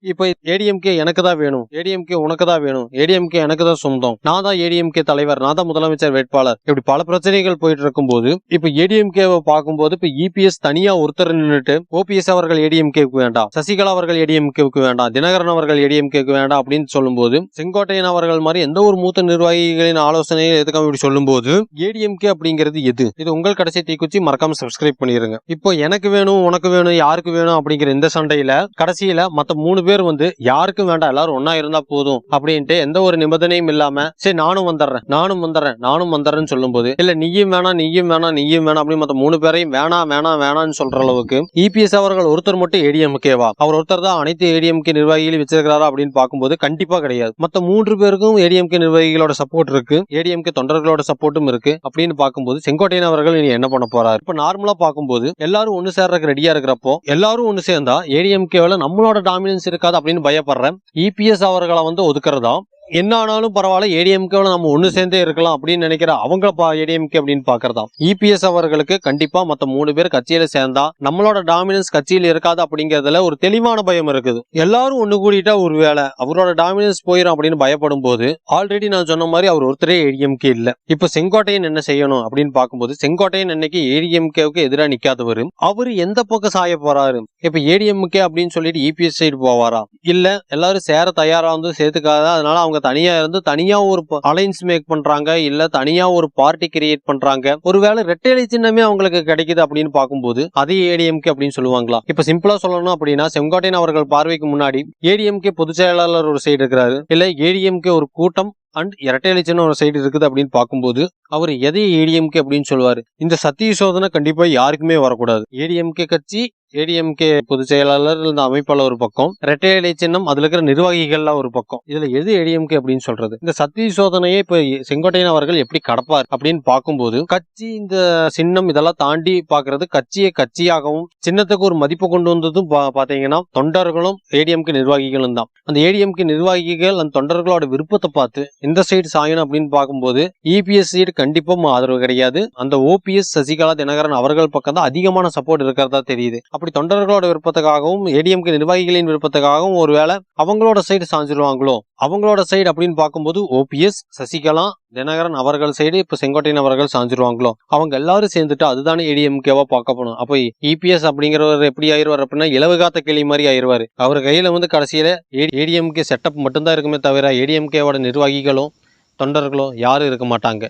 இப்ப ஏடிஎம்கே எனக்கு தான் வேணும், ஏடிஎம்கே உனக்கு தான் வேணும், ஏடிஎம்கே எனக்கு தான் சொந்தம், நான் தான் ஏடிஎம்கே தலைவர், நான் தான் முதலமைச்சர் வேட்பாளர், இப்படி பல பிரச்சனைகள் போயிட்டு இருக்கும்போது இப்ப ஏடிஎம்கேவை பார்க்கும்போது இப்ப இபிஎஸ் தனியா ஒருத்தர் நின்றுட்டு ஓபிஎஸ் அவர்கள் ஏடிஎம்கேக்கு வேண்டாம், சசிகலா அவர்கள் ஏடிஎம்கேக்கு வேண்டாம், தினகரன் அவர்கள் ஏடிஎம்கேக்கு வேண்டாம் அப்படின்னு சொல்லும்போது, செங்கோட்டையன் அவர்கள் மாதிரி எந்த ஒரு மூத்த நிர்வாகிகளின் ஆலோசனையை எதுக்காக இப்படி சொல்லும்போது ஏடிஎம்கே அப்படிங்கிறது எது? இது உங்கள் கடைசி தீக்குச்சி. மறக்காம சப்ஸ்கிரைப் பண்ணிருங்க. இப்போ எனக்கு வேணும் உனக்கு வேணும் யாருக்கு வேணும் அப்படிங்கிற இந்த சண்டையில கடைசியில மத்த 3 பேர் வந்து யாருக்கும் வேண்டாம் எல்லாரும் ஒன்னா இருந்தா போதும் அப்படின்ட்டு எந்த ஒரு நிபந்தனையும் இல்லாம சரி நானும் வந்துடுறேன்னு சொல்லும் போது இல்ல நீயும் வேணாம் அப்படின்னு மத்த 3 பேரையும் வேணாம்னு சொல்ற அளவுக்கு இபிஎஸ் அவர்கள் ஒருத்தர் மட்டும் ஏடிஎம்கேவா? அவர் ஒருத்தர் தான் அனைத்து ஏடிஎம்கே நிர்வாகிகளையும் வச்சிருக்கிறாரா அப்படின்னு பார்க்கும்போது கண்டிப்பா கிடையாது. மத்த 3 பேருக்கும் ஏடிஎம்கே நிர்வாகிகளோட சப்போர்ட் இருக்கு, ஏடிஎம்கே தொண்டர்களோட சப்போர்ட்டும் இருக்கு. அப்படின்னு பார்க்கும்போது செங்கோட்டையன் அவர்கள் இனி என்ன பண்ண போறாரு? இப்ப நார்மலா பார்க்கும்போது எல்லாரும் ஒண்ணு சேர்றதுக்கு ரெடியா இருக்கிறப்போ எல்லாரும் ஒண்ணு சேர்ந்தா ஏடிஎம்கேல நம்மளோட டாமினன்ஸ் இருக்காது அப்படின்னு பயப்படுறேன். இபிஎஸ் அவர்களை வந்து ஒதுக்குறதா என்ன ஆனாலும் பரவாயில்ல ஏடிஎம்கேல நம்ம ஒண்ணு சேர்ந்தே இருக்கலாம் அப்படின்னு நினைக்கிற அவங்க ஏடிஎம்கே அப்படின்னு பாக்குறதா. இபிஎஸ் அவர்களுக்கு கண்டிப்பா மத்த 3 பேர் கட்சியில சேர்ந்தா நம்மளோட டாமினன்ஸ் கட்சியில் இருக்காது அப்படிங்கறதுல ஒரு தெளிவான பயம் இருக்குது. எல்லாரும் ஒண்ணு கூடிட்டா ஒரு வேளை அவரோட டாமினன்ஸ் போயிடும் அப்படின்னு பயப்படும் போது ஆல்ரெடி நான் சொன்ன மாதிரி அவர் ஒருத்தரே ஏடிஎம்கே இல்ல. இப்ப செங்கோட்டையன் என்ன செய்யணும் அப்படின்னு பார்க்கும்போது செங்கோட்டையன் இன்னைக்கு ஏடிஎம்கேவுக்கு எதிராக நிக்காதவரு, அவரு எந்த பக்கம் சாய போறாரு? இப்ப ஏடிஎம்கே அப்படின்னு சொல்லிட்டு இபிஎஸ் சைடு போவாரா, இல்ல எல்லாரும் சேர தயாரா வந்து சேர்த்துக்காத அதனால அவங்க தனியா இருந்து தனியா ஒரு அலைன்ஸ் மேக் பண்றாங்க, இல்ல தனியா ஒரு பார்ட்டி கிரியேட் பண்றாங்க, ஒருவேளை ரெட்டைலை சின்னமே அவங்களுக்கு கிடைக்குது அப்படின்னு பார்க்கும்போது அதே ஏடிஎம்கே அப்படின்னு சொல்லுவாங்களா? இப்ப சிம்பிளா சொல்லணும் அப்படின்னா செங்கோட்டையன் அவர்கள் பார்வைக்கு முன்னாடி ஏடிஎம்கே பொதுச் செயலாளர் ஒரு சைடு இருக்கிறாரு, இல்ல ஏடிஎம்கே ஒரு கூட்டம் அண்ட் இரட்டைலை சின்ன ஒரு சைடு இருக்குது அப்படின்னு பார்க்கும்போது அவர் எதை ஏடிஎம்கே அப்படின்னு சொல்லுவாரு? இந்த சத்திய சோதனை கண்டிப்பா யாருக்குமே வரக்கூடாது. ஏடிஎம்கே கட்சி, ஏடிஎம்கே பொதுச் செயலாளர் இந்த அமைப்பாளர் ஒரு பக்கம், இரட்டை இலை சின்னம் அதுல இருக்கிற நிர்வாகிகள்லாம் ஒரு பக்கம், இதுல எது ஏடிஎம்கே அப்படின்னு சொல்றது? இந்த சத்திய சோதனையை இப்ப செங்கோட்டையன் அவர்கள் எப்படி கடப்பார் அப்படின்னு பார்க்கும்போது கட்சி இந்த சின்னம் இதெல்லாம் தாண்டி பாக்குறது கட்சியை கட்சியாகவும் சின்னத்துக்கு ஒரு மதிப்பு கொண்டு வந்ததும் பாத்தீங்கன்னா தொண்டர்களும் ஏடிஎம்கே நிர்வாகிகளும் தான். அந்த ஏடிஎம்கே நிர்வாகிகள் அந்த தொண்டர்களோட விருப்பத்தை பார்த்து இந்த சைடு சாயணும் அப்படின்னு பார்க்கும்போது இபிஎஸ் சைடு கண்டிப்பா ஆதரவு கிடையாது. அந்த ஓபிஎஸ் சசிகலா தினகரன் அவர்கள் பக்கம் தான் அதிகமான சப்போர்ட் இருக்கிறதா தெரியுது. அப்படி தொண்டர்களோட விருப்பத்துக்காகவும் ஏடிஎம்கே நிர்வாகிகளின் விருப்பத்துக்காகவும் ஒருவேளை அவங்களோட சைடு சாஞ்சிருவாங்களோ? அவங்களோட சைடு அப்படின்னு பார்க்கும்போது ஓபிஎஸ் சசிகலா தினகரன் அவர்கள் சைடு இப்ப செங்கோட்டையன் அவர்கள் சாஞ்சிருவாங்களோ? அவங்க எல்லாரும் சேர்ந்துட்டு அதுதானே ஏடிஎம்கேவா பார்க்கப்படும். அப்ப இபிஎஸ் அப்படிங்கிறவர் எப்படி ஆயிடுவார் அப்படின்னா இலவுகாத்த கிளி மாதிரி ஆயிடுவாரு. அவர் கையில வந்து கடைசியில ஏடிஎம்கே செட்டப் மட்டும்தான் இருக்குமே தவிர ஏடிஎம்கேவோட நிர்வாகிகளும் தொண்டர்களோ யாரும் இருக்க மாட்டாங்க.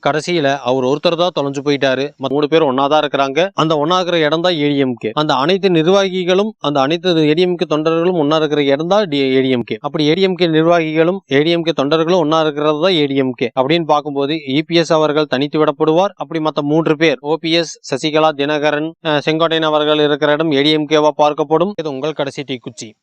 கடைசியில அவர் ஒருத்தர் தான் தொலைஞ்சு போயிட்டாரு, 3 பேர் ஒன்னாதான் இருக்கிறாங்க. அந்த ஒன்னா இருக்கிற இடம் தான் ஏடிஎம்கே. அந்த அனைத்து நிர்வாகிகளும் அந்த அனைத்து ஏடிஎம்கே தொண்டர்களும் ஒன்னா இருக்கிற இடம் தான் ஏடிஎம்கே. அப்படி ஏடிஎம்கே நிர்வாகிகளும் ஏடிஎம்கே தொண்டர்களும் ஒன்னா இருக்கிறது தான் ஏடிஎம்கே அப்படின்னு பார்க்கும்போது இபிஎஸ் அவர்கள் தனித்து விடப்படுவார். அப்படி மற்ற 3 பேர் ஓபிஎஸ் சசிகலா தினகரன் செங்கோட்டையன் அவர்கள் இருக்கிற இடம் ஏடிஎம்கேவா பார்க்கப்படும். இது உங்கள் கடைசி தீக்குச்சி.